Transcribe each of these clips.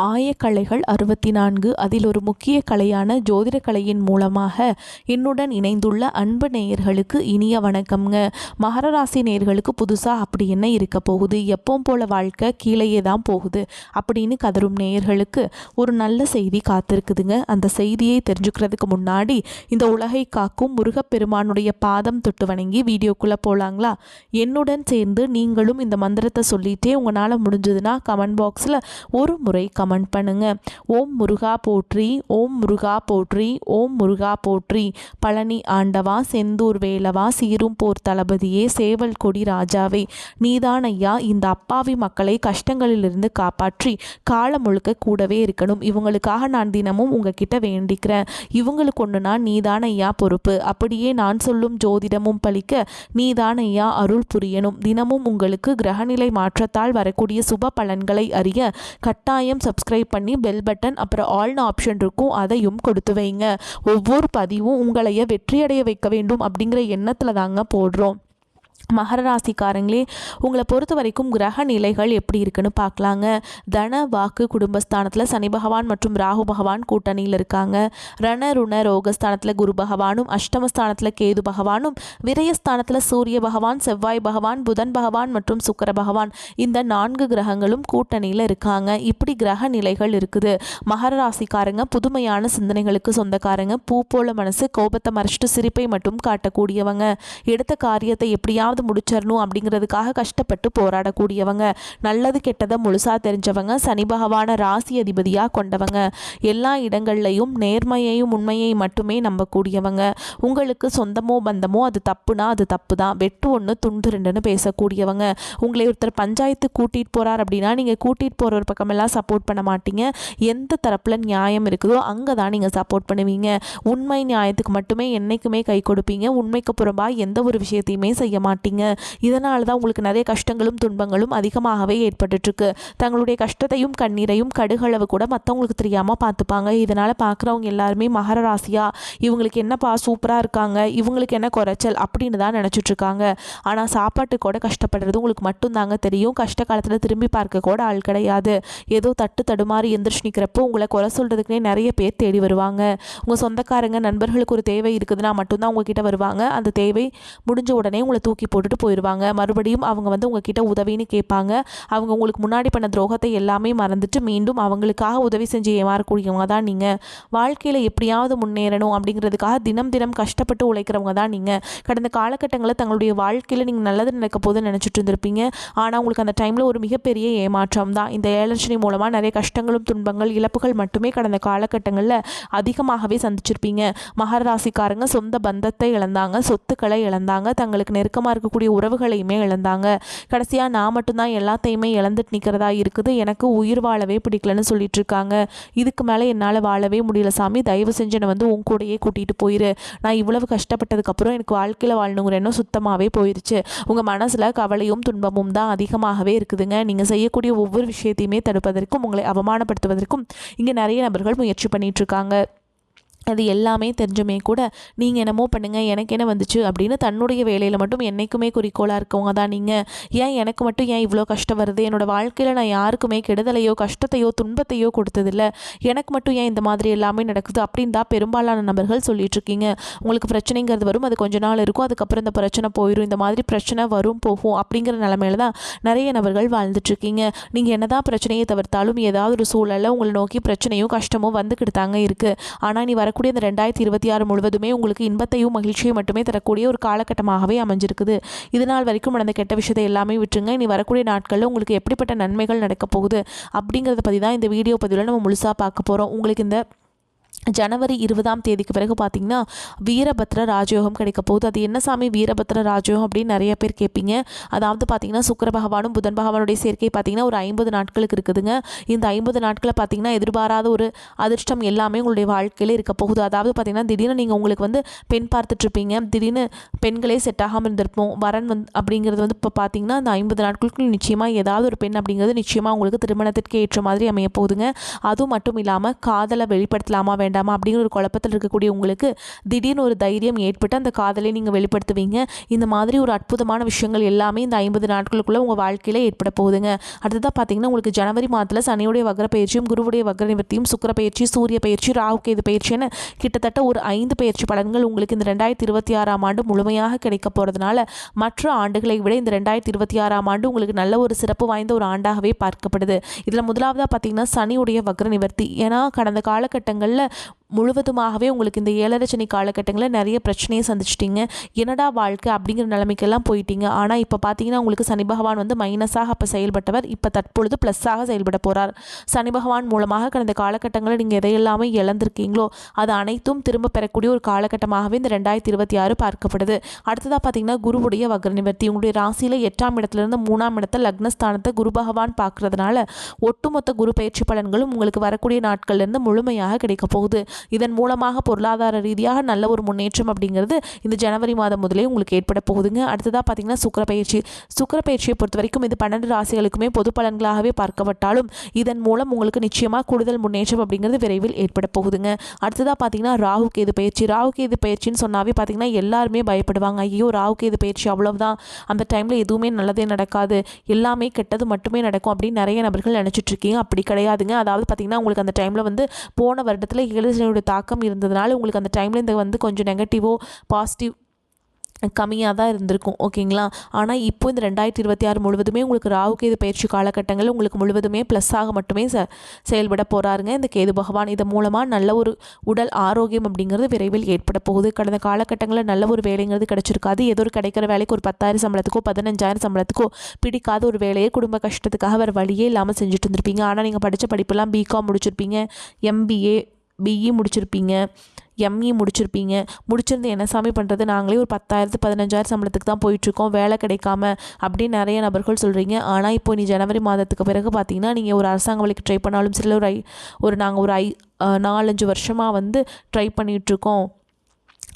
ஆயக்கலைகள் 64 அதில் ஒரு முக்கிய கலையான ஜோதிட கலையின் மூலமாக என்னுடன் இணைந்துள்ள அன்பு நேயர்களுக்கு இனிய வணக்கம்ங்க. மகர ராசி நேயர்களுக்கு புதுசாக அப்படி என்ன இருக்க போகுது, எப்பவும் போல வாழ்க்கை கீழேயே தான் போகுது அப்படின்னு கதரும் நேயர்களுக்கு ஒரு நல்ல செய்தி காத்திருக்குதுங்க. அந்த செய்தியை தெரிஞ்சுக்கிறதுக்கு முன்னாடி இந்த உலகை காக்கும் முருகப்பெருமானுடைய பாதம் தொட்டு வணங்கி வீடியோக்குள்ளே போகலாங்களா? என்னுடன் சேர்ந்து நீங்களும் இந்த மந்திரத்தை சொல்லிட்டே உங்களால் முடிஞ்சதுன்னா கமெண்ட் பாக்ஸில் ஒரு முறை கமெண்ட் பண்ணுங்க. ஓம் முருகா போற்றி, ஓம் முருகா போற்றி, ஓம் முருகா போற்றி. பழனி ஆண்டவா, செந்தூர் வேலவா, சீரும் போர் தளபதியே, சேவல் கொடி ராஜாவே, நீதான் ஐயா இந்த அப்பாவி மக்களை கஷ்டங்களிலிருந்து காப்பாற்றி காலம் முழுக்க கூடவே இருக்கணும். இவங்களுக்காக நான் தினமும் உங்ககிட்ட வேண்டிக்கிறேன். இவங்களுக்கு ஒன்றுனா நீதான் ஐயா பொறுப்பு. அப்படியே நான் சொல்லும் ஜோதிடமும் பலிக்க நீதான் ஐயா அருள் புரியணும். தினமும் உங்களுக்கு கிரகநிலை மாற்றத்தால் வரக்கூடிய சுப பலன்களை அறிய கட்டாயம் சப்ஸ்கிரைப் பண்ணி பெல் பட்டன் அப்புறம் ஆல்னு ஆப்ஷன் இருக்கும், அதையும் கொடுத்து வைங்க. ஒவ்வொரு பதிவும் உங்களைய வெற்றியடைய வைக்க வேண்டும் அப்படிங்கிற எண்ணத்தில் தாங்க போடுறோம். மகர ராசிக்காரங்களே, உங்களை பொறுத்த வரைக்கும் கிரக நிலைகள் எப்படி இருக்குன்னு பார்க்கலாங்க. தன வாக்கு குடும்பஸ்தானத்தில் சனி பகவான் மற்றும் ராகு பகவான் கூட்டணியில் இருக்காங்க. ரண ருண ரோகஸ்தானத்தில் குரு பகவானும், அஷ்டமஸ்தானத்தில் கேது பகவானும், விரயஸ்தானத்தில் சூரிய பகவான், செவ்வாய் பகவான், புதன் பகவான் மற்றும் சுக்கிர பகவான், இந்த 4 கிரகங்களும் கூட்டணியில் இருக்காங்க. இப்படி கிரக நிலைகள் இருக்குது. மகர ராசிக்காரங்க புதுமையான சிந்தனைகளுக்கு சொந்தக்காரங்க. பூ போல மனசு, கோபத்தை மறைச்சிட்டு சிரிப்பை மட்டும் காட்டக்கூடியவங்க. எடுத்த காரியத்தை எப்படியாவது முடிச்சிடணும் அப்படிங்கிறதுக்காக கஷ்டப்பட்டு போராடக்கூடியவங்க. நல்லது கெட்டதை முழுசா தெரிஞ்சவங்க. சனி பகவான ராசி அதிபதியாக கொண்டவங்க. எல்லா இடங்கள்லையும் நேர்மையையும் உண்மையை மட்டுமே நம்பக்கூடியவங்க. உங்களுக்கு சொந்தமோ பந்தமோ அது தப்புனா அது தப்பு தான், வெட்டு ஒன்று துண்டு ரெண்டுன்னு பேசக்கூடியவங்க. உங்களை ஒருத்தர் பஞ்சாயத்து கூட்டிகிட்டு போகிறார் அப்படின்னா நீங்கள் கூட்டிகிட்டு போகிற ஒரு பக்கமெல்லாம் சப்போர்ட் பண்ண மாட்டீங்க. எந்த தரப்பில் நியாயம் இருக்குதோ அங்கே தான் நீங்கள் சப்போர்ட் பண்ணுவீங்க. உண்மை நியாயத்துக்கு மட்டுமே என்றைக்குமே கை கொடுப்பீங்க. உண்மைக்கு புறம்பாக எந்த ஒரு விஷயத்தையுமே செய்ய மாட்டீங்க. இதனால தான் உங்களுக்கு நிறைய கஷ்டங்களும் துன்பங்களும் அதிகமாகவே ஏற்பட்டுருக்கு. தங்களுடைய கஷ்டத்தையும் கண்ணீரையும் கடுகளவு கூட மற்றவங்களுக்கு தெரியாமல் பார்த்துப்பாங்க. இதனால் பார்க்குறவங்க எல்லாருமே மகர ராசியா இவங்களுக்கு என்னப்பா சூப்பராக இருக்காங்க, இவங்களுக்கு என்ன குறைச்சல் அப்படின்னு தான் நினச்சிட்ருக்காங்க. ஆனால் சாப்பாட்டு கூட கஷ்டப்படுறது உங்களுக்கு மட்டும்தாங்க தெரியும். கஷ்ட காலத்தில் திரும்பி பார்க்க கூட ஆள் கிடையாது. ஏதோ தட்டு தடுமாறி எந்திரிச்சு நிற்கிறப்போ உங்களை குறை சொல்கிறதுக்குனே நிறைய பேர் தேடி வருவாங்க. உங்கள் சொந்தக்காரங்க நண்பர்களுக்கு ஒரு தேவை இருக்குதுன்னா மட்டும்தான் உங்ககிட்ட வருவாங்க. அந்த தேவை முடிஞ்ச உடனே உங்களை தூக்கி போட்டுட்டு போயிடுவாங்க. மறுபடியும் அவங்க உங்ககிட்ட உதவின்னு கேட்பாங்க. அவங்க உங்களுக்கு முன்னாடி பண்ண துரோகத்தை எல்லாமே மறந்துட்டு மீண்டும் அவங்களுக்காக உதவி செஞ்சு ஏமாறக்கூடியவங்க தான் நீங்கள். வாழ்க்கையில் எப்படியாவது முன்னேறணும் அப்படிங்கிறதுக்காக தினம் தினம் கஷ்டப்பட்டு உழைக்கிறவங்க தான் நீங்கள். கடந்த காலகட்டங்களில் தங்களுடைய வாழ்க்கையில் நீங்கள் நல்லது நடக்க போதுன்னு நினச்சிட்டு இருந்திருப்பீங்க. ஆனால் உங்களுக்கு அந்த டைமில் ஒரு மிகப்பெரிய ஏமாற்றம் தான். இந்த ஏழரை மூலமாக நிறைய கஷ்டங்களும் துன்பங்கள் இழப்புகள் மட்டுமே கடந்த காலகட்டங்களில் அதிகமாகவே சந்திச்சிருப்பீங்க. மகர ராசிக்காரங்க சொந்த பந்தத்தை இழந்தாங்க, சொத்துக்களை இழந்தாங்க, தங்களுக்கு நெருக்கமாக இருக்கக்கூடிய உறவுகளையுமே இழந்தாங்க. கடைசியாக நான் மட்டும்தான் எல்லாத்தையுமே இழந்துட்டு நிற்கிறதா இருக்குது, எனக்கு உயிர் வாழவே பிடிக்கலன்னு சொல்லிட்டு இருக்காங்க. இதுக்கு மேலே என்னால் வாழவே முடியல சாமி, தயவு செஞ்சு என்னை உன் கூடையே கூட்டிகிட்டு போயிரு. நான் இவ்வளவு கஷ்டப்பட்டதுக்கப்புறம் எனக்கு வாழ்க்கையில் வாழணுங்கிற எண்ணம் சுத்தமாகவே போயிடுச்சு. உங்கள் மனசில் கவலையும் துன்பமும் தான் அதிகமாகவே இருக்குதுங்க. நீங்கள் செய்யக்கூடிய ஒவ்வொரு விஷயத்தையுமே தடுப்பதற்கும் உங்களை அவமானப்படுத்துவதற்கும் இங்கே நிறைய நபர்கள் முயற்சி பண்ணிகிட்ருக்காங்க. அது எல்லாமே தெரிஞ்சுமே கூட நீங்கள் என்னமோ பண்ணுங்கள், எனக்கு என்ன வந்துச்சு அப்படின்னு தன்னுடைய வேலையில் மட்டும் என்றைக்குமே குறிக்கோளாக இருக்கவங்க தான் நீங்கள். ஏன் எனக்கு மட்டும் ஏன் இவ்வளோ கஷ்டம் வருது, என்னோடய வாழ்க்கையில் நான் யாருக்குமே கெடுதலையோ கஷ்டத்தையோ துன்பத்தையோ கொடுத்ததில்லை, எனக்கு மட்டும் ஏன் இந்த மாதிரி எல்லாமே நடக்குது அப்படின்னு தான் பெரும்பாலான நபர்கள் சொல்லிகிட்ருக்கீங்க. உங்களுக்கு பிரச்சனைங்கிறது வரும், அது கொஞ்ச நாள் இருக்கும், அதுக்கப்புறம் இந்த பிரச்சனை போயிடும். இந்த மாதிரி பிரச்சனை வரும் போகும் அப்படிங்கிற நிலமையில தான் நிறைய நபர்கள் வாழ்ந்துட்டுருக்கீங்க. நீங்கள் என்ன தான் பிரச்சனையை தவிர்த்தாலும் ஏதாவது ஒரு சூழலில் உங்களை நோக்கி பிரச்சனையும் கஷ்டமும் வந்துக்கிட்டு தாங்க இருக்குது. ஆனால் நீ வரக்கூடிய இந்த 2026 முழுவதுமே உங்களுக்கு இன்பத்தையும் மகிழ்ச்சியும் மட்டுமே தரக்கூடிய ஒரு காலகட்டமாகவே அமைஞ்சிருக்குது. இதனால் வரைக்கும் நடந்த கெட்ட விஷயத்தை எல்லாமே விட்டுருங்க. இனி வரக்கூடிய நாட்களில் உங்களுக்கு எப்படிப்பட்ட நன்மைகள் நடக்க போகுது அப்படிங்கிறத பற்றி தான் இந்த வீடியோ பதிவில் நம்ம முழுசாக பார்க்க போகிறோம். உங்களுக்கு இந்த ஜனவரி 20ஆம் தேதிக்கு பிறகு பார்த்திங்கன்னா வீரபத்ர ராஜயோகம் கிடைக்க போகுது. அது என்ன சாமி வீரபத்ர ராஜயோகம் அப்படின்னு நிறைய பேர் கேட்பீங்க. அதாவது பார்த்திங்கன்னா சுக்கிர பகவானும் புதன் பகவானுடைய சேர்க்கை பார்த்திங்கன்னா ஒரு 50 நாட்களுக்கு இருக்குதுங்க. இந்த 50 நாட்களை பார்த்திங்கன்னா எதிர்பாராத ஒரு அதிர்ஷ்டம் எல்லாமே உங்களுடைய வாழ்க்கையில் இருக்க போகுது. அதாவது பார்த்திங்கன்னா திடீர்னு நீங்கள் உங்களுக்கு பெண் பார்த்துட்ருப்பீங்க, திடீர்னு பெண்களே செட் ஆகாமல் இருந்திருப்போம். வரன் அப்படிங்கிறது இப்போ பார்த்திங்கன்னா அந்த 50 நாட்களுக்கு நிச்சயமாக ஏதாவது ஒரு பெண் அப்படிங்கிறது நிச்சயமாக உங்களுக்கு திருமணத்திற்கு ஏற்ற மாதிரி அமைய போகுதுங்க. அதுவும் மட்டும் இல்லாமல் காதலை வெளிப்படுத்தலாமா வேண்டாம் வேண்டாமா அப்படிங்கிற ஒரு குழப்பத்தில் இருக்கக்கூடிய உங்களுக்கு திடீர்னு ஒரு தைரியம் ஏற்பட்டு அந்த காதலை நீங்கள் வெளிப்படுத்துவீங்க. இந்த மாதிரி ஒரு அற்புதமான விஷயங்கள் எல்லாமே இந்த 50 நாட்களுக்குள்ளே உங்கள் வாழ்க்கையில் ஏற்பட போகுதுங்க. அடுத்ததாக பார்த்தீங்கன்னா உங்களுக்கு ஜனவரி மாதத்தில் சனியுடைய வக்ர பயிற்சியும் குருவுடைய வக்ர நிவர்த்தியும் சுக்கிர பயிற்சி சூரிய பயிற்சி ராகு கேது பயிற்சின்னு கிட்டத்தட்ட ஒரு 5 பயிற்சி பலன்கள் உங்களுக்கு இந்த 2026ஆம் ஆண்டு முழுமையாக கிடைக்க போகிறதுனால மற்ற ஆண்டுகளை விட இந்த 2026ஆம் ஆண்டு உங்களுக்கு நல்ல ஒரு சிறப்பு வாய்ந்த ஒரு ஆண்டாகவே பார்க்கப்படுது. இதில் முதலாவதாக பார்த்தீங்கன்னா சனியுடைய வக்ர நிவர்த்தி. ஏன்னா கடந்த காலகட்டங்களில் முழுவதுமாகவே உங்களுக்கு இந்த 7.5 சனி காலகட்டங்களில் நிறைய பிரச்சனையை சந்திச்சிட்டிங்க. என்னடா வாழ்க்கை அப்படிங்கிற நிலைமைக்கெல்லாம் போயிட்டீங்க. ஆனால் இப்போ பார்த்தீங்கன்னா உங்களுக்கு சனி பகவான் வந்து மைனஸாக அப்போ செயல்பட்டவர் இப்போ தற்பொழுது ப்ளஸ்ஸாக செயல்பட போகிறார். சனி பகவான் மூலமாக கடந்த காலகட்டங்களில் நீங்கள் எதையெல்லாமே இழந்திருக்கீங்களோ அது அனைத்தும் திரும்ப பெறக்கூடிய ஒரு காலகட்டமாகவே இந்த 2026 பார்க்கப்படுது. அடுத்ததாக பார்த்தீங்கன்னா குருவுடைய வக்ர நிவர்த்தி. உங்களுடைய ராசியில் 8ஆம் இடத்துலேருந்து 3ஆம் இடத்தை லக்னஸ்தானத்தை குரு பகவான் பார்க்கறதுனால ஒட்டுமொத்த குரு பயிற்சி பலன்களும் உங்களுக்கு வரக்கூடிய நாட்கள்லேருந்து முழுமையாக கிடைக்க போகுது. இதன் மூலமாக பொருளாதார ரீதியாக நல்ல ஒரு முன்னேற்றம் அப்படிங்கிறது இந்த ஜனவரி மாதம் முதலே உங்களுக்கு ஏற்பட போகுதுங்க. அடுத்ததாக பார்த்தீங்கன்னா சுக்கிர பயிற்சியை பொறுத்த வரைக்கும் இது 12 ராசிகளுக்குமே பொது பலன்களாகவே பார்க்கப்பட்டாலும் இதன் மூலம் உங்களுக்கு நிச்சயமாக கூடுதல் முன்னேற்றம் அப்படிங்கிறது விரைவில் ஏற்பட போகுதுங்க. அடுத்ததாக பார்த்தீங்கன்னா ராகு கேது பயிற்சின்னு சொன்னாவே பார்த்தீங்கன்னா எல்லாருமே பயப்படுவாங்க. ஐயோ ராகு கேது பயிற்சி அவ்வளவுதான், அந்த டைமில் எதுவுமே நல்லதே நடக்காது, எல்லாமே கெட்டது மட்டுமே நடக்கும் அப்படின்னு நிறைய நபர்கள் நினச்சிட்டு இருக்கீங்க. அப்படி கிடையாதுங்க. அதாவது பார்த்தீங்கன்னா உங்களுக்கு அந்த டைமில் வந்து போன வருடத்தில் 7 தாக்கம் இருந்ததுனால உங்களுக்கு அந்த டைமில் இந்த வந்து கொஞ்சம் நெகட்டிவோ பாசிட்டிவ் கம்மியாக தான் இருந்திருக்கும். ஓகேங்களா? ஆனால் இப்போ இந்த 2026 முழுவதுமே உங்களுக்கு ராகு கேது பயிற்சி காலகட்டங்கள் உங்களுக்கு முழுவதுமே ப்ளஸ்ஸாக மட்டுமே செயல்பட போகிறாருங்க இந்த கேது பகவான். இதன் மூலமாக நல்ல ஒரு உடல் ஆரோக்கியம் அப்படிங்கிறது விரைவில் ஏற்பட போகுது. கடந்த காலகட்டங்களில் நல்ல ஒரு வேலைங்கிறது கிடச்சிருக்காது. ஏதோ ஒரு கிடைக்கிற வேலைக்கு ஒரு 10,000 சம்பளத்துக்கோ 15,000 சம்பளத்துக்கோ பிடிக்காத ஒரு வேலையை குடும்ப கஷ்டத்துக்காக வேறு வழியே இல்லாமல் செஞ்சுட்டு இருந்திருப்பீங்க. ஆனால் நீங்கள் படித்த படிப்பெல்லாம் பிகாம் முடிச்சிருப்பீங்க, MBA BE முடிச்சிருப்பீங்க, ME முடிச்சிருப்பீங்க. முடிச்சிருந்து என்ன சாமி பண்ணுறது, நாங்களே ஒரு 10,000 15,000 சம்பளத்துக்கு தான் போயிட்டுருக்கோம், வேலை கிடைக்காம அப்படின்னு நிறைய நபர்கள் சொல்கிறீங்க. ஆனால் இப்போ நீ ஜனவரி மாதத்துக்கு பிறகு பார்த்தீங்கன்னா நீங்கள் ஒரு அரசாங்க வேலைக்கு ட்ரை பண்ணாலும் சரி, நாங்கள் ஒரு 4-5 வருஷமாக வந்து ட்ரை பண்ணிகிட்ருக்கோம்,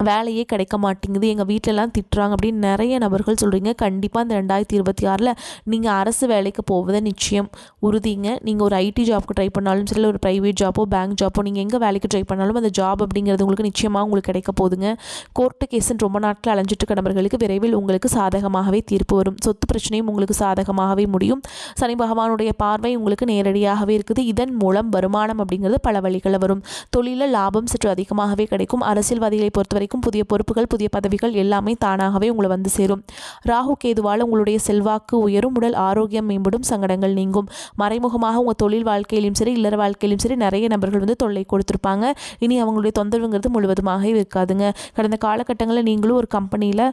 வேலையே கிடைக்க மாட்டேங்குது, எங்கள் வீட்டிலலாம் திட்டுறாங்க அப்படின்னு நிறைய நபர்கள் சொல்கிறீங்க. கண்டிப்பாக இந்த 2026 நீங்கள் அரசு வேலைக்கு போவதை நிச்சயம் உறுதிங்க. நீங்கள் ஒரு IT ஜாப்க்கு ட்ரை பண்ணாலும் சரி, ஒரு ப்ரைவேட் ஜாப்போ பேங்க் ஜாப்போ நீங்கள் எங்கே வேலைக்கு ட்ரை பண்ணாலும் அந்த ஜாப் அப்படிங்கிறது உங்களுக்கு நிச்சயமாக உங்களுக்கு கிடைக்க போகுதுங்க. கோர்ட்டு கேஸுன்னு ரொம்ப நாட்கள் அலைஞ்சிட்டு இருக்க நபர்களுக்கு விரைவில் உங்களுக்கு சாதகமாகவே தீர்ப்பு வரும். சொத்து பிரச்சனையும் உங்களுக்கு சாதகமாகவே முடியும். சனி பகவானுடைய பார்வை உங்களுக்கு நேரடியாகவே இருக்குது. இதன் மூலம் வருமானம் அப்படிங்கிறது பல வழிகளில் வரும். தொழிலில் லாபம் சற்று அதிகமாகவே கிடைக்கும். அரசியல்வாதிகளை பொறுத்தவரை புதிய பொறுப்புகள் புதிய பதவிகள் எல்லாமே தானாகவே உங்களை வந்து சேரும். ராகு கேதுவால் உங்களுடைய செல்வாக்கு உயரும், உடல் ஆரோக்கியம் மேம்படும், சங்கடங்கள் நீங்கும். மறைமுகமாக உங்கள் தொழில் வாழ்க்கையிலும் சரி இல்லற வாழ்க்கையிலும் சரி நிறைய நபர்கள் வந்து தொல்லை கொடுத்துருப்பாங்க. இனி அவங்களுடைய தொந்தரவுங்கிறது முழுவதுமாக இருக்காதுங்க. கடந்த காலகட்டங்களில் நீங்களும் ஒரு கம்பெனியில்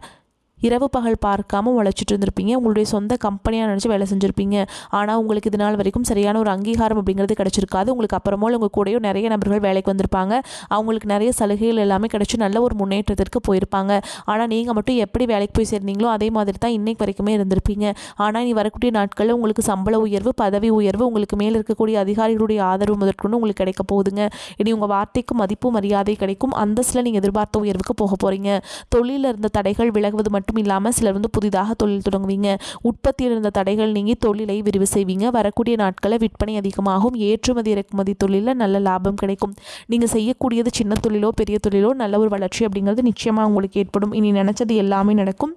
இரவு பகல் பார்க்காம உழைச்சிட்டு இருந்திருப்பீங்க. உங்களுடைய சொந்த கம்பெனியாக நினச்சி வேலை செஞ்சுருப்பீங்க. ஆனால் உங்களுக்கு இது நாள் வரைக்கும் சரியான ஒரு அங்கீகாரம் அப்படிங்கிறது கிடச்சிருக்காது. உங்களுக்கு அப்புறமோ உங்கள் கூடயும் நிறைய நபர்கள் வேலைக்கு வந்திருப்பாங்க. அவங்களுக்கு நிறைய சலுகைகள் எல்லாமே கிடச்சி நல்ல ஒரு முன்னேற்றத்திற்கு போயிருப்பாங்க. ஆனால் நீங்கள் மட்டும் எப்படி வேலைக்கு போய் சேர்ந்தீங்களோ அதே மாதிரி தான் இன்னைக்கு வரைக்குமே இருந்திருப்பீங்க. ஆனால் இனி வரக்கூடிய நாட்களில் உங்களுக்கு சம்பள உயர்வு, பதவி உயர்வு, உங்களுக்கு மேலே இருக்கக்கூடிய அதிகாரிகளுடைய ஆதரவு முதற்கொண்டு உங்களுக்கு கிடைக்க போகுதுங்க. இனி உங்கள் வார்த்தைக்கு மதிப்பு மரியாதை கிடைக்கும். அந்தஸ்தில் நீங்கள் எதிர்பார்த்த உயர்வுக்கு போக போகிறீங்க. தொழிலில் இருந்த தடைகள் விலகுவது மட்டும் இல்லாமல் சிலர் வந்து புதிதாக தொழில் தொடங்குவீங்க. உற்பத்தியில் இருந்த தடைகள் நீங்கி தொழிலை விரிவு செய்வீங்க. வரக்கூடிய நாட்களில் விற்பனை அதிகமாகும். ஏற்றுமதி இறக்குமதி தொழிலில் நல்ல லாபம் கிடைக்கும். நீங்கள் செய்யக்கூடியது சின்ன தொழிலோ பெரிய தொழிலோ நல்ல ஒரு வளர்ச்சி அப்படிங்கிறது நிச்சயமாக உங்களுக்கு ஏற்படும். இனி நினைச்சது எல்லாமே நடக்கும்.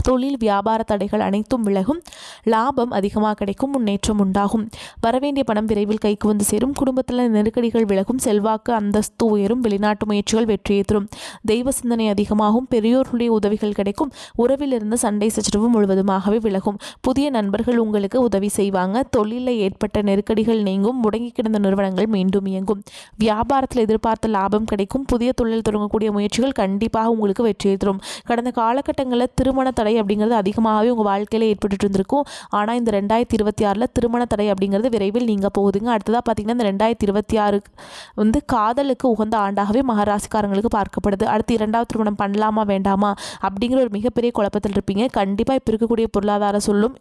தொழில் வியாபார தடைகள் அனைத்தும் விலகும். லாபம் அதிகமாக கிடைக்கும். முன்னேற்றம் உண்டாகும். வரவேண்டிய பணம் விரைவில் கைக்கு வந்து சேரும். குடும்பத்தில் நெருக்கடிகள் விலகும். செல்வாக்கு அந்தஸ்து உயரும். வெளிநாட்டு முயற்சிகள் வெற்றியை தரும். தெய்வ சிந்தனை அதிகமாகும். பெரியோர்களுடைய உதவிகள் கிடைக்கும். உறவிலிருந்து சண்டை சச்சரவு முழுவதுமாகவே விலகும். புதிய நண்பர்கள் உங்களுக்கு உதவி செய்வாங்க. தொழிலில் ஏற்பட்ட நெருக்கடிகள் நீங்கும். முடங்கி கிடந்த நிறுவனங்கள் மீண்டும் இயங்கும். வியாபாரத்தில் எதிர்பார்த்த லாபம் கிடைக்கும். புதிய தொழில் தொடங்கக்கூடிய முயற்சிகள் கண்டிப்பாக உங்களுக்கு வெற்றியை தரும். கடந்த காலகட்டங்களில் திருமண தடை அப்படிங்கிறது அதிகமாகவே உங்கள் வாழ்க்கையில் ஏற்பட்டு இருந்திருக்கும். ஆனால் இந்த 2026 திருமண தடை அப்படிங்கிறது விரைவில் நீங்க போகுதுங்க. அடுத்ததாக பார்த்தீங்கன்னா இந்த 2026 வந்து காதலுக்கு உகந்த ஆண்டாகவே மகராசிக்காரங்களுக்கு பார்க்கப்படுது. அடுத்து 2வது திருமணம் பண்ணலாமா வேண்டாமா அப்படிங்கிற ஒரு மிகப்பெரிய குழப்பத்தில் இருப்பீங்க. கண்டிப்பாக இப்போ இருக்கக்கூடிய பொருளாதார சொல்லும்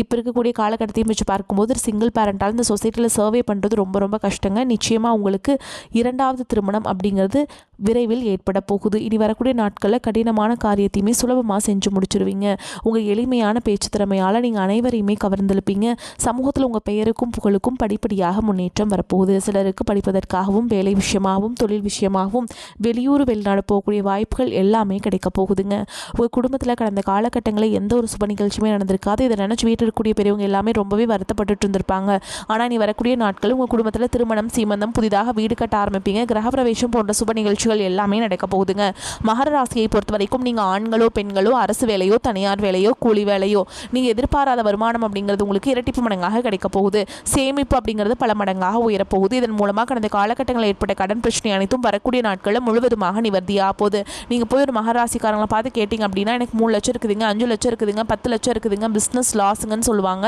இப்போ இருக்கக்கூடிய காலகட்டத்தையும் வச்சு பார்க்கும்போது சிங்கிள் பேரண்டால் இந்த சொசைட்டியில் சர்வே பண்ணுறது ரொம்ப ரொம்ப கஷ்டங்க. நிச்சயமாக உங்களுக்கு 2வது திருமணம் அப்படிங்கிறது விரைவில் ஏற்பட போகுது. இனி வரக்கூடிய நாட்களில் கடினமான காரியத்தையுமே சுலபமாக செஞ்சு முடிச்சிருவீங்க. உங்கள் எளிமையான பேச்சு திறமையால் நீங்கள் அனைவரையுமே கவர்ந்தெழுப்பீங்க. சமூகத்தில் உங்கள் பெயருக்கும் புகழுக்கும் படிப்படியாக முன்னேற்றம் வரப்போகுது. சிலருக்கு படிப்பதற்காகவும் வேலை விஷயமாகவும் தொழில் விஷயமாகவும் வெளியூர் வெளிநாடு போகக்கூடிய வாய்ப்புகள் எல்லாமே கிடைக்க போகுதுங்க. உங்கள் குடும்பத்தில் கடந்த காலகட்டங்களில் எந்த ஒரு சுப நிகழ்ச்சியுமே நடந்திருக்காது. இதை நினச்சி வீட்டில் இருக்கக்கூடிய பெரியவங்க எல்லாமே ரொம்பவே வருத்தப்பட்டு இருந்திருப்பாங்க. ஆனால் இனி வரக்கூடிய நாட்கள் உங்கள் குடும்பத்தில் திருமணம், சீமந்தம், புதிதாக வீடு கட்ட ஆரம்பிப்பீங்க. கிரகப்பிரவேசம் போன்ற சுப நிகழ்ச்சிகள் எல்லாமே நடக்க போகுதுங்க. மகர ராசியை பொறுத்த வரைக்கும் நீங்கள் ஆண்களோ பெண்களோ அரசு வேலையோ தனியார் வேலையோ கூலி வேலையோ நீங்கள் எதிர்பாராத வருமானம் அப்படிங்கிறது உங்களுக்கு இரட்டிப்பு மடங்காக கிடைக்க போகுது. சேமிப்பு அப்படிங்கிறது பல மடங்காக உயரப்போகுது. இதன் மூலமாக கடந்த காலகட்டங்களில் ஏற்பட்ட கடன் பிரச்சனை அனைத்தும் வரக்கூடிய நாட்களில் முழுவதுமாக நிவர்த்தியாக போகுது. நீங்கள் போய் ஒரு மகராசிக்காரங்களை பார்த்து கேட்டிங்க அப்படின்னா எனக்கு 3 லட்சம் இருக்குதுங்க, 5 லட்சம் இருக்குதுங்க, 10 லட்சம் இருக்குதுங்க, பிஸ்னஸ் லாஸுங்கன்னு சொல்லுவாங்க.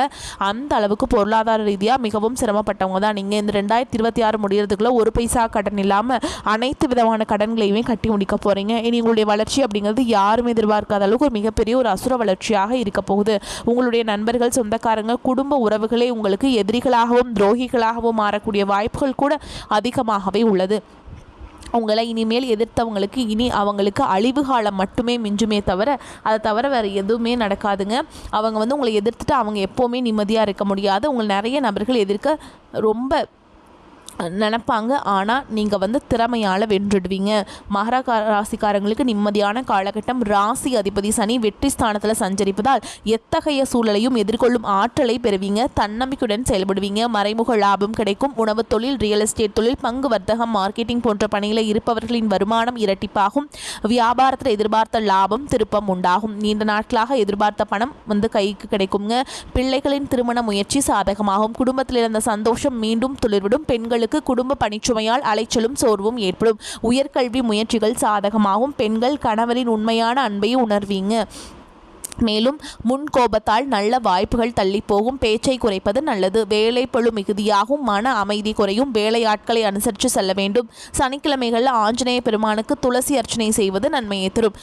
அந்த அளவுக்கு பொருளாதார ரீதியாக மிகவும் சிரமப்பட்டவங்க தான் நீங்கள். இந்த 2026 முடியறதுக்குள்ள ஒரு பைசா கடன் இல்லாமல் அனைத்து விதமான கடன்களையுமே கட்டி முடிக்க போகிறீங்க. இனி உங்களுடைய வளர்ச்சி அப்படிங்கிறது யாருமே எதிர்பார்க்காத அளவுக்கு ஒரு மிகப்பெரிய ஒரு அசுர வளர்ச்சியாக இருக்க போகுது. உங்களுடைய நண்பர்கள், சொந்தக்காரங்க, குடும்ப உறவுகளே உங்களுக்கு எதிரிகளாகவும் துரோகிகளாகவும் மாறக்கூடிய வாய்ப்புகள் கூட அதிகமாகவே உள்ளது. உங்களை இனிமேல் எதிர்த்தவங்களுக்கு இனி அவங்களுக்கு அழிவு காலம் மட்டுமே மிஞ்சுமே தவிர அதை தவிர வேறு எதுவுமே நடக்காதுங்க. அவங்க உங்களை எதிர்த்துட்டு அவங்க எப்போவுமே நிம்மதியாக இருக்க முடியாது. உங்களை நிறைய நபர்கள் எதிர்க்க ரொம்ப நினைப்பாங்க. ஆனால் நீங்கள் திறமையால் வென்றுடுவீங்க. மகர ராசிக்காரங்களுக்கு நிம்மதியான காலகட்டம். ராசி அதிபதி சனி வெற்றி ஸ்தானத்தில் சஞ்சரிப்பதால் எத்தகைய சூழலையும் எதிர்கொள்ளும் ஆற்றலை பெறுவீங்க. தன்னம்பிக்கையுடன் செயல்படுவீங்க. மறைமுக லாபம் கிடைக்கும். உணவு தொழில், ரியல் எஸ்டேட் தொழில், பங்கு வர்த்தகம், மார்க்கெட்டிங் போன்ற பணிகளில் இருப்பவர்களின் வருமானம் இரட்டிப்பாகும். வியாபாரத்தில் எதிர்பார்த்த லாபம் திருப்பம் உண்டாகும். நீண்ட நாட்களாக எதிர்பார்த்த பணம் கைக்கு கிடைக்குங்க. பிள்ளைகளின் திருமண முயற்சி சாதகமாகும். குடும்பத்தில் இருந்த சந்தோஷம் மீண்டும் துளிர்விடும். பெண்களுக்கு குடும்ப பணிச்சுமையால் அலைச்சலும் சோர்வும் ஏற்படும். உயர்கல்வி முயற்சிகள் சாதகமாகும். பெண்கள் கணவரின் உண்மையான அன்பை உணர்வீங்க. மேலும் முன் கோபத்தால் நல்ல வாய்ப்புகள் தள்ளி போகும். பேச்சை குறைப்பது நல்லது. வேலை பளு மிகுதியாகும். மன அமைதி குறையும். வேலையாட்களை அனுசரித்து செல்ல வேண்டும். சனிக்கிழமைகளில் ஆஞ்சநேய பெருமானுக்கு துளசி அர்ச்சனை செய்வது நன்மையை தரும்.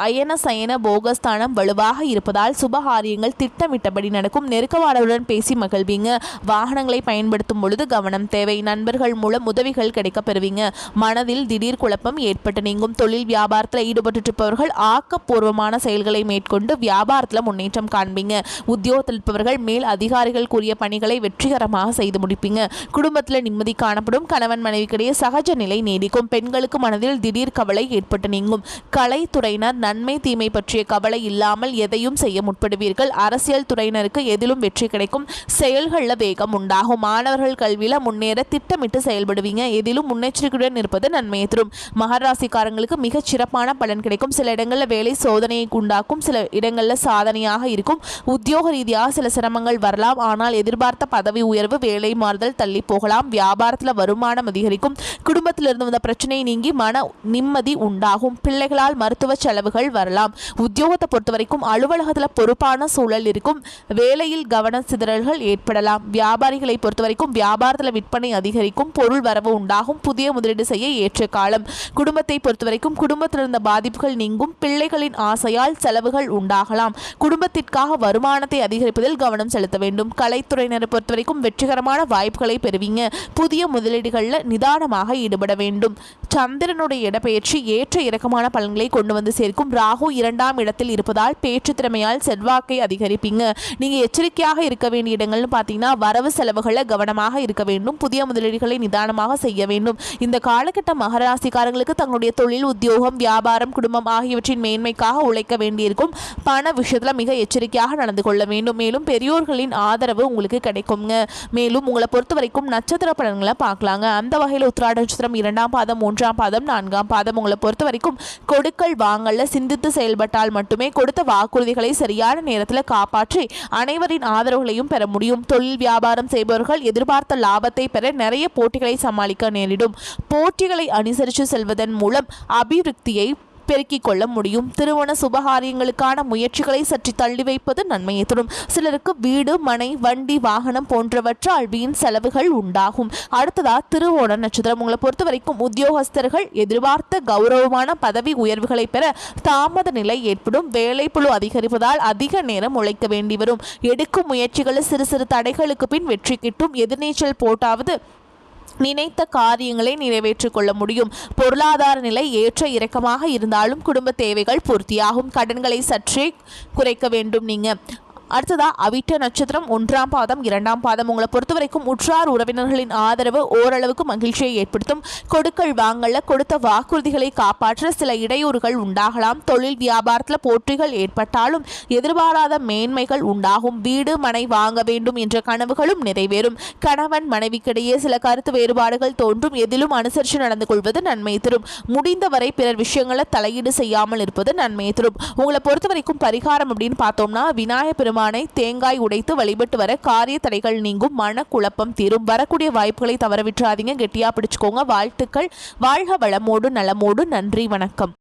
அயன சயன போகஸ்தானம் வலுவாக இருப்பதால் சுபகாரியங்கள் திட்டமிட்டபடி நடக்கும். நெருக்கவாடவுடன் பேசி மகிழ்வீங்க. வாகனங்களை பயன்படுத்தும் பொழுது கவனம் தேவை. நண்பர்கள் மூலம் உதவிகள் கிடைக்க பெறுவீங்க. மனதில் திடீர் குழப்பம் ஏற்பட்டு நீங்கும். தொழில் வியாபாரத்தில் ஈடுபட்டு இருப்பவர்கள் ஆக்கப்பூர்வமான செயல்களை மேற்கொண்டு வியாபாரத்தில் முன்னேற்றம் காண்பீங்க. உத்தியோகத்தில் இருப்பவர்கள் மேல் அதிகாரிகள் கூறிய பணிகளை வெற்றிகரமாக செய்து முடிப்பீங்க. குடும்பத்தில் நிம்மதி காணப்படும். கணவன் மனைவிக்கிடையே சகஜ நிலை நீடிக்கும். பெண்களுக்கு மனதில் திடீர் கவலை ஏற்பட்டு நீங்கும். கலைத்துறையினர் நன்மை தீமை பற்றிய கவலை இல்லாமல் எதையும் செய்ய முற்படுவீர்கள். அரசியல் துறையினருக்கு எதிலும் வெற்றி கிடைக்கும். செயல்களில் வேகம் உண்டாகும். மாணவர்கள் கல்வியில் முன்னேற திட்டமிட்டு செயல்படுவீங்க. எதிலும் முன்னெச்சரிக்கையுடன் இருப்பது நன்மையை தரும். மகராசிக்காரங்களுக்கு மிகச் சிறப்பான பலன் கிடைக்கும். சில இடங்களில் வேலை சோதனையை உண்டாக்கும். சில இடங்களில் சாதனையாக இருக்கும். உத்தியோக ரீதியாக சில சிரமங்கள் வரலாம். ஆனால் எதிர்பார்த்த பதவி உயர்வு, வேலை மாறுதல் தள்ளி போகலாம். வியாபாரத்தில் வருமானம் அதிகரிக்கும். குடும்பத்திலிருந்து வந்த பிரச்சனை நீங்கி மன நிம்மதி உண்டாகும். பிள்ளைகளால் மருத்துவ செலவுகள் வரலாம். உத்தியோகத்தை பொறுத்த வரைக்கும் அலுவலகத்தில் பொறுப்பான சூழல் இருக்கும். வேலையில் கவன சிதறல்கள் ஏற்படலாம். வியாபாரிகளை பொறுத்த வரைக்கும் வியாபாரத்தில் விற்பனை அதிகரிக்கும். பொருள் வரவு உண்டாகும். புதிய முதலீடு செய்ய ஏற்ற காலம். குடும்பத்தை பொறுத்த வரைக்கும் குடும்பத்தில் இருந்த பாதிப்புகள் நீங்கும். பிள்ளைகளின் ஆசையால் செலவுகள் உண்டாகலாம். குடும்பத்திற்காக வருமானத்தை அதிகரிப்பதில் கவனம் செலுத்த வேண்டும். கலைத்துறையினரை பொறுத்த வரைக்கும் வெற்றிகரமான வாய்ப்புகளை பெறுவீங்க. புதிய முதலீடுகளில் நிதானமாக ஈடுபட வேண்டும். சந்திரனுடைய இடப்பெயர்ச்சி ஏற்ற இறக்கமான பலன்களை கொண்டு வந்து சேர்க்கும். ராகு 2ஆம் இடத்தில் இருப்பதால் பேச்சு திறமையால் செல்வாக்கை அதிகரிப்பீங்க. நீங்க எச்சரிக்கையாக இருக்க வேண்டிய இடங்கள்னு பார்த்தீங்கன்னா வரவு செலவுகளை கவனமாக இருக்க வேண்டும். புதிய முதலீடுகளை நிதானமாக செய்ய வேண்டும். இந்த காலகட்ட மகராசிக்காரங்களுக்கு தங்களுடைய தொழில், உத்தியோகம், வியாபாரம், குடும்பம் ஆகியவற்றின் மேன்மைக்காக உழைக்க வேண்டியிருக்கும். பண விஷயத்துல மிக எச்சரிக்கையாக நடந்து கொள்ள வேண்டும். மேலும் பெரியோர்களின் ஆதரவு உங்களுக்கு கிடைக்குங்க. மேலும் உங்களை பொறுத்த வரைக்கும் நட்சத்திர பலன்களை பார்க்கலாங்க. அந்த வகையில் உத்திராட நட்சத்திரம் 2ஆம் பாதம், 3ஆம் பாதம், 4ஆம் பாதம் உங்களை பொறுத்த வரைக்கும் கொடுக்கல் வாங்கல்ல சிந்தித்து செயல்பட்டால் மட்டுமே கொடுத்த வாக்குறுதிகளை சரியான நேரத்தில் காப்பாற்றி அனைவரின் ஆதரவுகளையும் பெற முடியும். தொழில் வியாபாரம் செய்பவர்கள் எதிர்பார்த்த லாபத்தை பெற நிறைய போட்டிகளை சமாளிக்க நேரிடும். போட்டிகளை அனுசரித்து செல்வதன் மூலம் அபிவிருத்தியை பெருக்கிக் கொள்ள முடியும். திருமண சுபகாரியங்களுக்கான முயற்சிகளை சற்று தள்ளி வைப்பது நன்மையை தரும். சிலருக்கு வீடு, மனை, வண்டி, வாகனம் போன்றவற்றால் வீண் செலவுகள் உண்டாகும். அடுத்ததா திருவோண நட்சத்திரம் உங்களை பொறுத்த வரைக்கும் உத்தியோகஸ்தர்கள் எதிர்பார்த்த கௌரவமான பதவி உயர்வுகளை பெற தாமத நிலை ஏற்படும். வேலைப்பளு அதிகரிப்பதால் அதிக நேரம் உழைக்க வேண்டி வரும். எடுக்கும் முயற்சிகளில் சிறு சிறு தடைகளுக்கு பின் வெற்றி கிட்டும். எதிர்நீச்சல் போட்டாவது நினைத்த காரியங்களை நிறைவேற்றிக் கொள்ள முடியும். பொருளாதார நிலை ஏற்ற இறக்கமாக இருந்தாலும் குடும்ப தேவைகள் பூர்த்தியாகும். கடன்களை சற்றே குறைக்க வேண்டும். நீங்க அடுத்ததா அவிட்ட நட்சத்திரம் 1ஆம் பாதம் 2ஆம் பாதம். உங்களை பொறுத்த வரைக்கும் உற்றார் உறவினர்களின் ஆதரவு ஓரளவுக்கு மகிழ்ச்சியை ஏற்படுத்தும். கொடுக்கல் வாங்கல கொடுத்த வாக்குறுதிகளை காப்பாற்ற சில இடையூறுகள் உண்டாகலாம். தொழில் வியாபாரத்தில் போட்டிகள் ஏற்பட்டாலும் எதிர்பாராத மேன்மைகள் உண்டாகும். வீடு மனை வாங்க வேண்டும் என்ற கனவுகளும் நிறைவேறும். கணவன் மனைவிக்கிடையே சில கருத்து வேறுபாடுகள் தோன்றும். எதிலும் அனுசரித்து நடந்து கொள்வது நன்மை தரும். முடிந்தவரை பிறர் விஷயங்களை தலையீடு செய்யாமல் இருப்பது நன்மை தரும். உங்களை பொறுத்த வரைக்கும் பரிகாரம் அப்படின்னு பார்த்தோம்னா விநாயகர் தேங்காய் உடைத்து வழிபட்டு வர காரிய தடைகள் நீங்கும். மன குழப்பம் தீரும். வரக்கூடிய வாய்ப்புகளை தவற விட்டுறாதீங்க. கெட்டியா பிடிச்சுக்கோங்க. வாழ்த்துக்கள். வாழ்க வளமோடு நலமோடு. நன்றி, வணக்கம்.